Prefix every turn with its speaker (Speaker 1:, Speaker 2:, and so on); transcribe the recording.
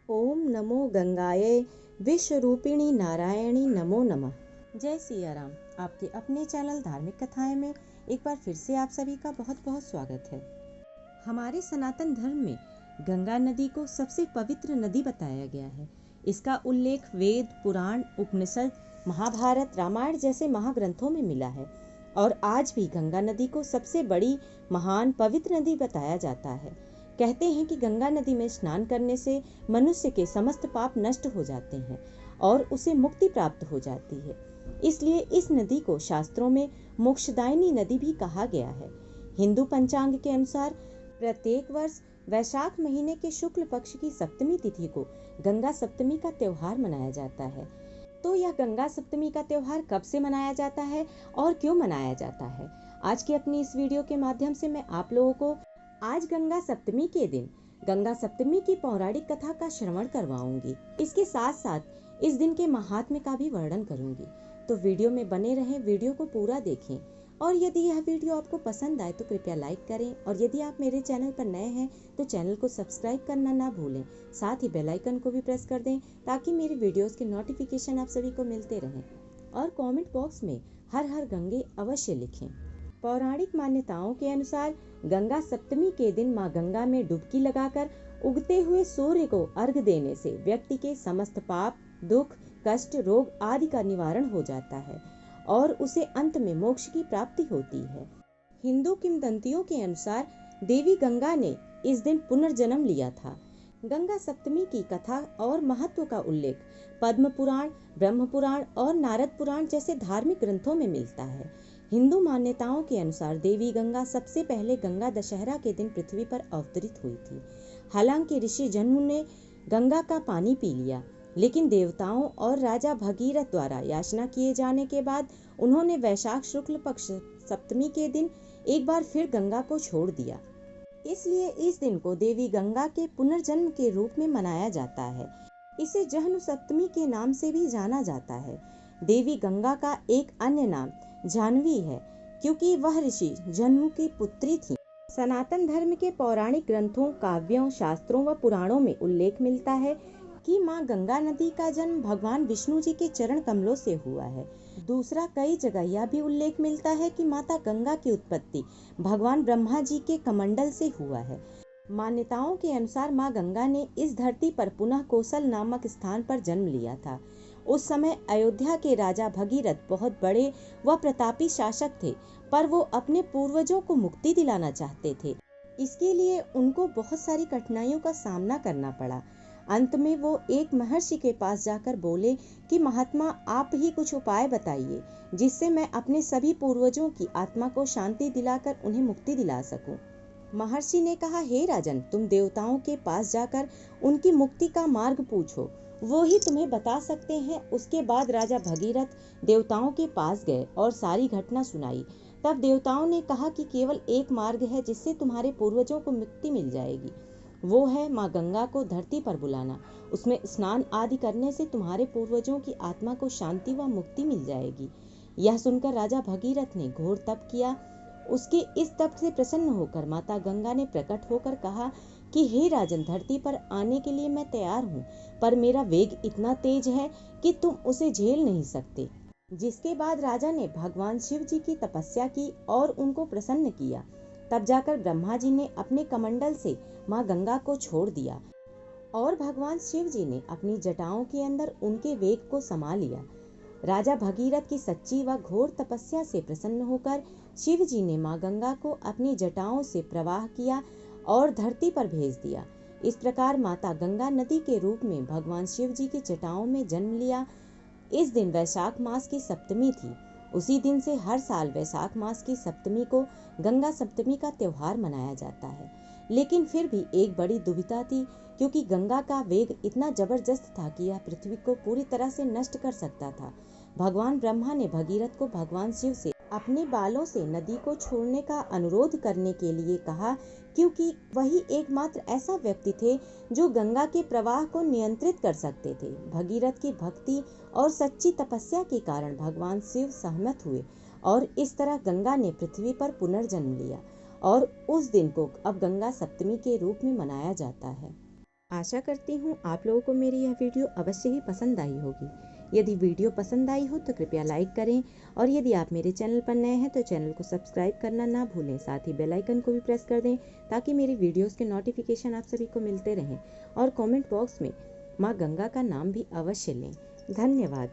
Speaker 1: ओम नमो गंगाये विश्वरूपिणी नारायणी नमो नमः। जय सिया राम। आपके अपने चैनल धार्मिक कथाएं में एक बार फिर से आप सभी का बहुत बहुत स्वागत है। हमारे सनातन धर्म में गंगा नदी को सबसे पवित्र नदी बताया गया है। इसका उल्लेख वेद, पुराण, उपनिषद, महाभारत, रामायण जैसे महाग्रंथों में मिला है और आज भी गंगा नदी को सबसे बड़ी, महान, पवित्र नदी बताया जाता है। कहते हैं कि गंगा नदी में स्नान करने से मनुष्य के समस्त पाप नष्ट हो जाते हैं और उसे मुक्ति प्राप्त हो जाती है। इसलिए इस नदी को शास्त्रों में मोक्षदायिनी नदी भी कहा गया है। हिंदू पंचांग के अनुसार प्रत्येक वर्ष वैशाख महीने के शुक्ल पक्ष की सप्तमी तिथि को गंगा सप्तमी का त्योहार मनाया जाता है। तो यह गंगा सप्तमी का त्योहार कब से मनाया जाता है और क्यों मनाया जाता है, आज की अपनी इस वीडियो के माध्यम से मैं आप लोगों को आज गंगा सप्तमी के दिन गंगा सप्तमी की पौराणिक कथा का श्रवण करवाऊंगी। इसके साथ साथ इस दिन के महात्म्य का भी वर्णन करूंगी। तो वीडियो में बने रहें, वीडियो को पूरा देखें और यदि यह वीडियो आपको पसंद आए तो कृपया लाइक करें और यदि आप मेरे चैनल पर नए हैं तो चैनल को सब्सक्राइब करना ना भूलें। साथ ही बेल आइकन को भी प्रेस कर दें ताकि मेरी वीडियोस के नोटिफिकेशन आप सभी को मिलते रहें। और कमेंट बॉक्स में हर हर गंगे अवश्य लिखें। पौराणिक मान्यताओं के अनुसार गंगा सप्तमी के दिन मां गंगा में डुबकी लगाकर उगते हुए सूर्य को अर्घ देने से व्यक्ति के समस्त पाप, दुख, कष्ट, रोग आदि का निवारण हो जाता है और उसे अंत में मोक्ष की प्राप्ति होती है। हिंदू किंवदंतियों के अनुसार देवी गंगा ने इस दिन पुनर्जन्म लिया था। गंगा सप्तमी की कथा और महत्व का उल्लेख पद्म पुराण, ब्रह्म पुराण और नारद पुराण जैसे धार्मिक ग्रंथों में मिलता है। हिंदू मान्यताओं के अनुसार देवी गंगा सबसे पहले गंगा दशहरा के दिन पृथ्वी पर अवतरित हुई थी। हालांकि ऋषि जन्म ने गंगा का पानी पी लिया, लेकिन देवताओं और राजा भगीरथ द्वारा याचना किए जाने के बाद उन्होंने वैशाख शुक्ल पक्ष सप्तमी के दिन एक बार फिर गंगा को छोड़ दिया। इसलिए इस दिन को देवी गंगा के पुनर्जन्म के रूप में मनाया जाता है। इसे जह्नु सप्तमी के नाम से भी जाना जाता है। देवी गंगा का एक अन्य नाम जाह्नवी है क्योंकि वह ऋषि जह्नु की पुत्री थी। सनातन धर्म के पौराणिक ग्रंथों, काव्यों, शास्त्रों व पुराणों में उल्लेख मिलता है कि मां गंगा नदी का जन्म भगवान विष्णु जी के चरण कमलों से हुआ है। दूसरा, कई जगह यह भी उल्लेख मिलता है कि माता गंगा की उत्पत्ति भगवान ब्रह्मा जी के कमंडल से हुआ है। मान्यताओं के अनुसार मां गंगा ने इस धरती पर पुनः कोसल नामक स्थान पर जन्म लिया था। उस समय अयोध्या के राजा भगीरथ बहुत बड़े व प्रतापी शासक थे, पर वो अपने पूर्वजों को मुक्ति दिलाना चाहते थे। इसके लिए उनको बहुत सारी कठिनाइयों का सामना करना पड़ा। अंत में वो एक महर्षि के पास जाकर बोले कि महात्मा, आप ही कुछ उपाय बताइए जिससे मैं अपने सभी पूर्वजों की आत्मा को शांति दिलाकर उन्हें मुक्ति दिला सकूं। महर्षि ने कहा, हे राजन, तुम देवताओं के पास जाकर उनकी मुक्ति का मार्ग पूछो, वो ही तुम्हें बता सकते हैं। उसके बाद राजा भगीरथ देवताओं के पास गए और सारी घटना सुनाई। तब देवताओं ने कहा कि केवल एक मार्ग है जिससे तुम्हारे पूर्वजों को मुक्ति मिल जाएगी। वो है मां गंगा को धरती पर बुलाना। उसमें स्नान आदि करने से तुम्हारे पूर्वजों की आत्मा को शांति व मुक्ति मिल जाएगी। यह सुनकर राजा भगीरथ ने घोर तप किया। उसके इस तप से प्रसन्न होकर माता गंगा ने प्रकट होकर कहा कि हे राजन, धरती पर आने के लिए मैं तैयार हूँ, पर मेरा वेग इतना तेज है कि तुम उसे झेल नहीं सकते। जिसके बाद राजा ने भगवान शिव जी की तपस्या की और उनको प्रसन्न किया। तब जाकर ब्रह्मा जी ने अपने कमंडल से मां गंगा को छोड़ दिया और भगवान शिव जी ने अपनी जटाओं के अंदर उनके वेग को समा लिया। राजा भगीरथ की सच्ची व घोर तपस्या से प्रसन्न होकर शिव जी ने मां गंगा को अपनी जटाओं से प्रवाह किया और धरती पर भेज दिया। इस प्रकार माता गंगा नदी के रूप में भगवान शिव जी की जटाओं में जन्म लिया। इस दिन वैशाख मास की सप्तमी थी। उसी दिन से हर साल वैशाख मास की सप्तमी को गंगा सप्तमी का त्योहार मनाया जाता है। लेकिन फिर भी एक बड़ी दुविधा थी, क्योंकि गंगा का वेग इतना जबरदस्त था कि यह पृथ्वी को पूरी तरह से नष्ट कर सकता था। भगवान ब्रह्मा ने भगीरथ को भगवान शिव से अपने बालों से नदी को छोड़ने का अनुरोध करने के लिए कहा, क्योंकि वही एकमात्र ऐसा व्यक्ति थे जो गंगा के प्रवाह को नियंत्रित कर सकते थे। भगीरथ की भक्ति और सच्ची तपस्या के कारण भगवान शिव सहमत हुए और इस तरह गंगा ने पृथ्वी पर पुनर्जन्म लिया और उस दिन को अब गंगा सप्तमी के रूप में मनाया जाता है। आशा करती हूँ आप लोगों को मेरी यह वीडियो अवश्य ही पसंद आई होगी। यदि वीडियो पसंद आई हो तो कृपया लाइक करें और यदि आप मेरे चैनल पर नए हैं तो चैनल को सब्सक्राइब करना ना भूलें। साथ ही बेल आइकन को भी प्रेस कर दें ताकि मेरी वीडियोस के नोटिफिकेशन आप सभी को मिलते रहें। और कमेंट बॉक्स में माँ गंगा का नाम भी अवश्य लें। धन्यवाद।